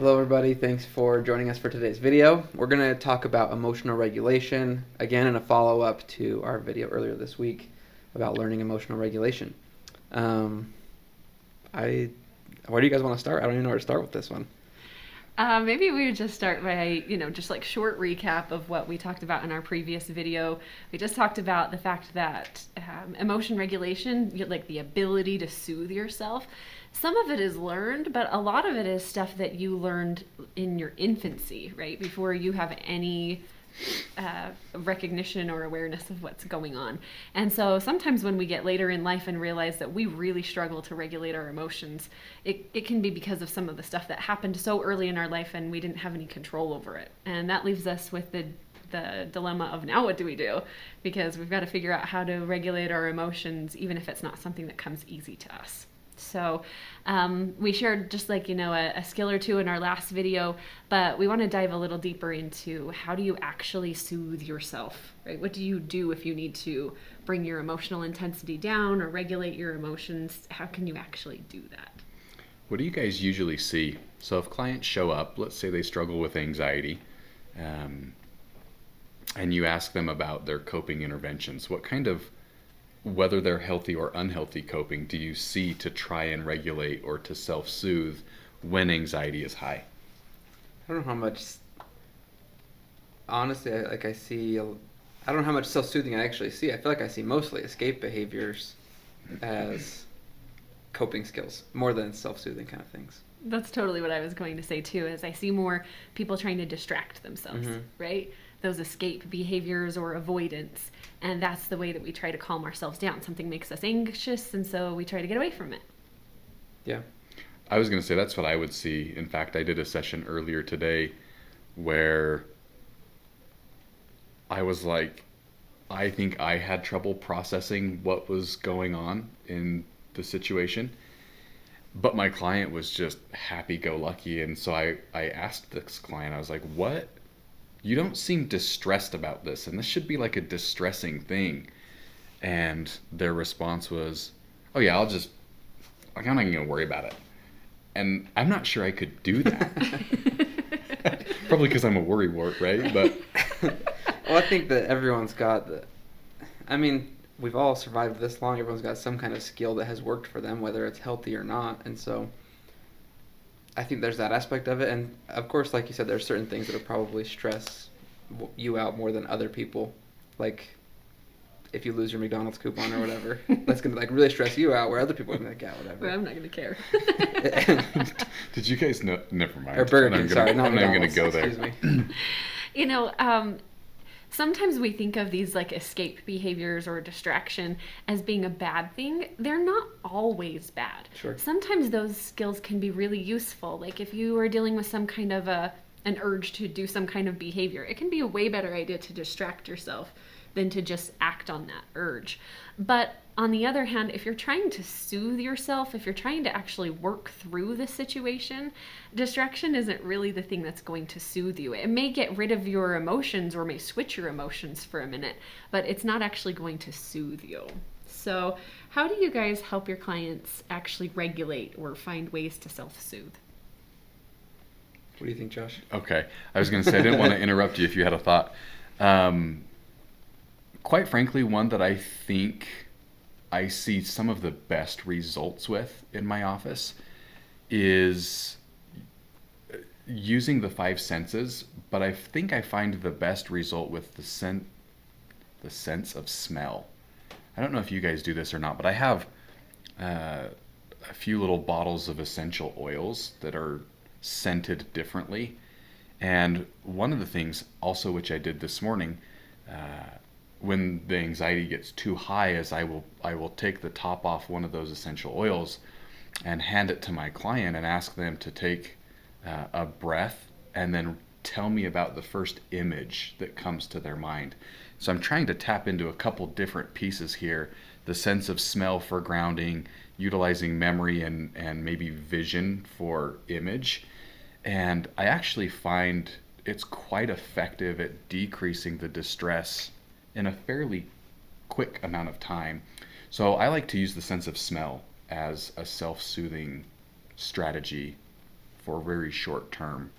Hello everybody, thanks for joining us for today's video. We're going to talk about emotional regulation, again in a follow-up to our video earlier this week about learning emotional regulation. Where do you guys want to start? I don't even know where to start with this one. Maybe we would just start by, just like short recap of what we talked about in our previous video. We just talked about the fact that emotion regulation, like the ability to soothe yourself, some of it is learned, but a lot of it is stuff that you learned in your infancy, right? Before you have any recognition or awareness of what's going on. And so sometimes when we get later in life and realize that we really struggle to regulate our emotions, it can be because of some of the stuff that happened so early in our life and we didn't have any control over it. And that leaves us with the dilemma of now what do we do? Because we've got to figure out how to regulate our emotions even if it's not something that comes easy to us. So we shared just like, a skill or two in our last video, but we want to dive a little deeper into how do you actually soothe yourself, right? What do you do if you need to bring your emotional intensity down or regulate your emotions? How can you actually do that? What do you guys usually see? So if clients show up, let's say they struggle with anxiety, and you ask them about their coping interventions, what kind of, whether they're healthy or unhealthy coping, do you see to try and regulate or to self-soothe when anxiety is high? I don't know how much, honestly, I don't know how much self-soothing I actually see. I feel like I see mostly escape behaviors as coping skills more than self-soothing kind of things. That's totally what I was going to say too, is I see more people trying to distract themselves, right? Those escape behaviors or avoidance. And that's the way that we try to calm ourselves down. Something makes us anxious, and so we try to get away from it. Yeah. I was going to say that's what I would see. In fact, I did a session earlier today where I was like, I think I had trouble processing what was going on in the situation. But my client was just happy-go-lucky. And so I asked this client, I was like, what? You don't seem distressed about this, and this should be like a distressing thing. And their response was, oh yeah, I'm not going to worry about it. And I'm not sure I could do that. Probably because I'm a worrywart, right? But Well, I think that everyone's got we've all survived this long. Everyone's got some kind of skill that has worked for them, whether it's healthy or not. And so I think there's that aspect of it. And of course, like you said, there's certain things that will probably stress you out more than other people. Like if you lose your McDonald's coupon or whatever, that's going to like really stress you out, where other people are going to be like, yeah, whatever. Well, I'm not going to care. did you guys know? Never mind. Or Burger King, sorry. I'm not even going to go there. Excuse me. Sometimes we think of these like escape behaviors or distraction as being a bad thing. They're not always bad. Sure. Sometimes those skills can be really useful. Like if you are dealing with some kind of an urge to do some kind of behavior, it can be a way better idea to distract yourself than to just act on that urge. But on the other hand, if you're trying to soothe yourself, if you're trying to actually work through the situation, distraction isn't really the thing that's going to soothe you. It may get rid of your emotions or may switch your emotions for a minute, but it's not actually going to soothe you. So how do you guys help your clients actually regulate or find ways to self-soothe? What do you think, Josh? Okay. I was going to say, I didn't want to interrupt you if you had a thought. Quite frankly, one that I think I see some of the best results with in my office is using the 5 senses, but I think I find the best result with the sense of smell. I don't know if you guys do this or not, but I have a few little bottles of essential oils that are scented differently. And one of the things also, which I did this morning, when the anxiety gets too high, is I will take the top off one of those essential oils and hand it to my client and ask them to take a breath and then tell me about the first image that comes to their mind. So I'm trying to tap into a couple different pieces here: the sense of smell for grounding, utilizing memory and maybe vision for image. And I actually find it's quite effective at decreasing the distress in a fairly quick amount of time. So I like to use the sense of smell as a self-soothing strategy for very short term.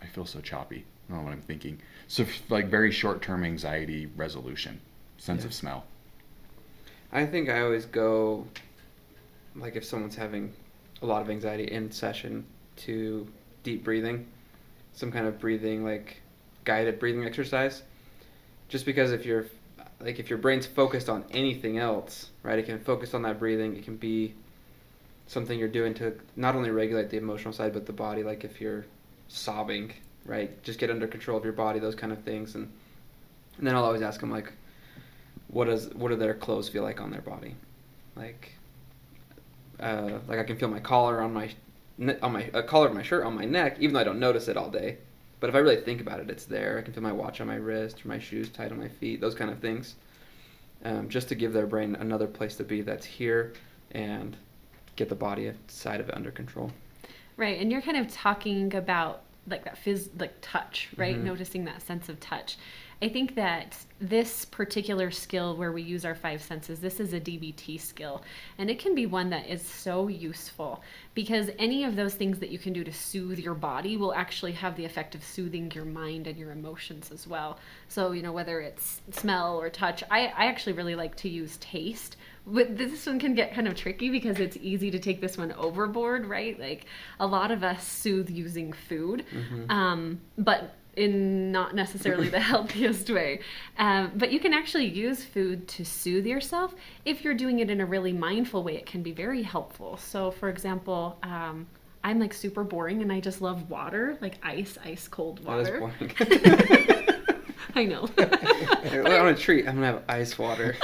I feel so choppy. I don't know what I'm thinking. So like very short term anxiety resolution, sense of smell. I think I always go, like if someone's having a lot of anxiety in session, to deep breathing, some kind of breathing, like guided breathing exercise. Just because if your brain's focused on anything else, right, it can focus on that breathing. It can be something you're doing to not only regulate the emotional side, but the body. Like if you're sobbing, right, just get under control of your body, those kind of things. And then I'll always ask them, like, what do their clothes feel like on their body? Like I can feel my collar on my collar of my shirt on my neck, even though I don't notice it all day. But if I really think about it, it's there. I can feel my watch on my wrist, or my shoes tied on my feet, those kind of things. Just to give their brain another place to be that's here, and get the body side of it under control. Right, and you're kind of talking about like that like touch, right? Mm-hmm. Noticing that sense of touch. I think that this particular skill where we use our 5 senses, this is a DBT skill, and it can be one that is so useful because any of those things that you can do to soothe your body will actually have the effect of soothing your mind and your emotions as well. So, you know, whether it's smell or touch, I actually really like to use taste. But this one can get kind of tricky because it's easy to take this one overboard, right? Like a lot of us soothe using food, but in not necessarily the healthiest way. But you can actually use food to soothe yourself. If you're doing it in a really mindful way, it can be very helpful. So for example, I'm like super boring and I just love water, like ice cold water. That is boring. I know. On a treat, I'm going to have ice water.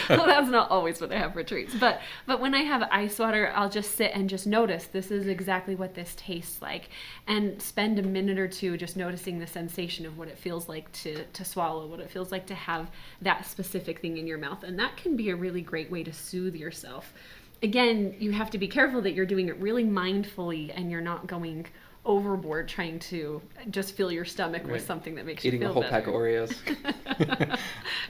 Well, that's not always what I have for treats. But when I have ice water, I'll just sit and just notice this is exactly what this tastes like, and spend a minute or two just noticing the sensation of what it feels like to swallow, what it feels like to have that specific thing in your mouth. And that can be a really great way to soothe yourself. Again, you have to be careful that you're doing it really mindfully and you're not going overboard trying to just fill your stomach with something that makes you feel eating a whole better. pack of Oreos.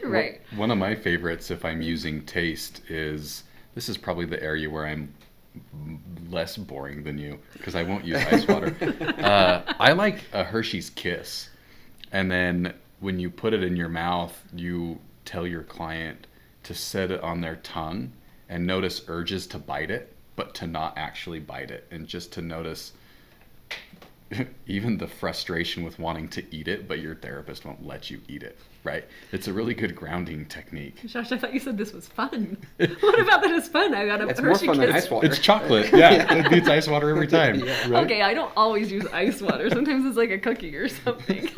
Right. One of my favorites, if I'm using taste, is this is probably the area where I'm less boring than you because I won't use ice water. I like a Hershey's Kiss, and then when you put it in your mouth, you tell your client to set it on their tongue and notice urges to bite it, but to not actually bite it, and just to notice even the frustration with wanting to eat it, but your therapist won't let you eat it, right? It's a really good grounding technique. Josh, I thought you said this was fun. What about that is fun? I got a It's more Hershey fun than Kiss. ice water. It's chocolate. Yeah, it beats ice water every time. Yeah. Right? Okay, I don't always use ice water. Sometimes it's like a cookie or something.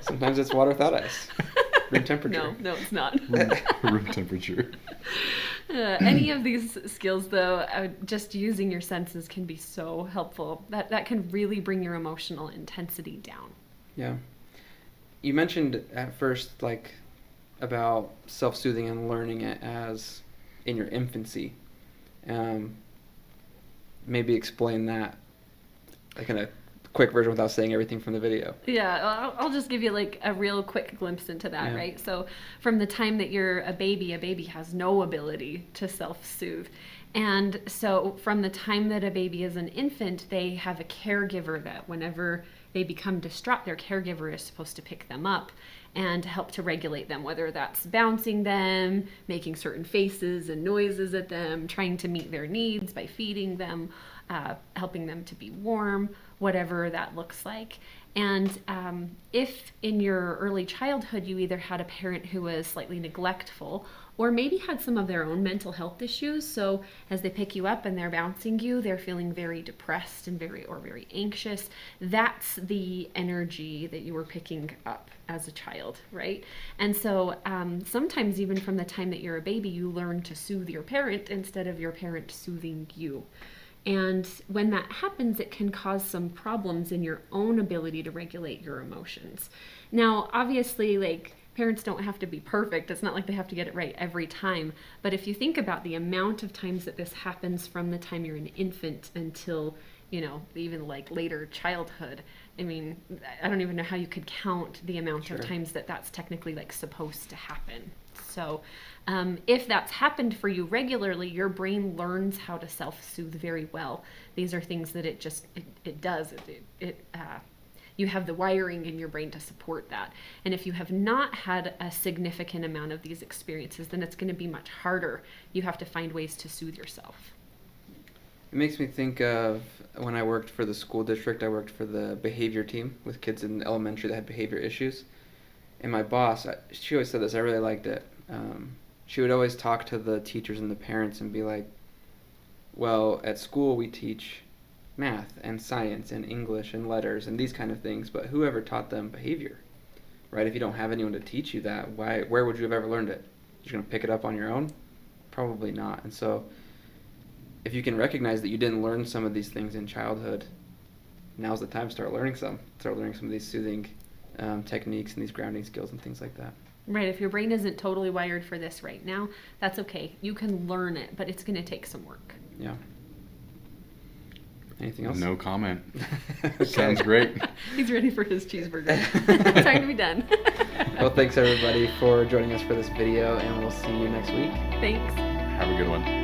Sometimes it's water without ice. Room temperature. No, it's not. Room temperature. Any of these skills, though, just using your senses can be so helpful. That can really bring your emotional intensity down. Yeah. You mentioned at first, like, about self-soothing and learning it as in your infancy. Maybe explain that, like in a quick version without saying everything from the video. Yeah, I'll just give you like a real quick glimpse into that, right? So from the time that you're a baby has no ability to self-soothe. And so from the time that a baby is an infant, they have a caregiver that whenever they become distraught, their caregiver is supposed to pick them up and help to regulate them, whether that's bouncing them, making certain faces and noises at them, trying to meet their needs by feeding them, helping them to be warm, whatever that looks like. And if in your early childhood you either had a parent who was slightly neglectful or maybe had some of their own mental health issues, so as they pick you up and they're bouncing you, they're feeling very depressed and very anxious, that's the energy that you were picking up as a child, right? And so sometimes even from the time that you're a baby, you learn to soothe your parent instead of your parent soothing you. And when that happens, it can cause some problems in your own ability to regulate your emotions. Now, obviously, like, parents don't have to be perfect. It's not like they have to get it right every time. But if you think about the amount of times that this happens from the time you're an infant until, you know, even like later childhood, I mean, I don't even know how you could count the amount of times that that's technically like supposed to happen. So if that's happened for you regularly, your brain learns how to self-soothe very well. These are things that it does. You have the wiring in your brain to support that. And if you have not had a significant amount of these experiences, then it's going to be much harder. You have to find ways to soothe yourself. It makes me think of when I worked for the school district. I worked for the behavior team with kids in elementary that had behavior issues. And my boss, she always said this, I really liked it. She would always talk to the teachers and the parents and be like, well, at school we teach math and science and English and letters and these kind of things, but whoever taught them behavior, right? If you don't have anyone to teach you that, where would you have ever learned it? You're going to pick it up on your own? Probably not. And so if you can recognize that you didn't learn some of these things in childhood, now's the time to start learning some of these soothing techniques and these grounding skills and things like that. Right. If your brain isn't totally wired for this right now, that's okay. You can learn it, but it's going to take some work. Yeah. Anything else? No comment. Okay. Sounds great. He's ready for his cheeseburger. Time to be done. Well, thanks everybody for joining us for this video, and we'll see you next week. Thanks. Have a good one.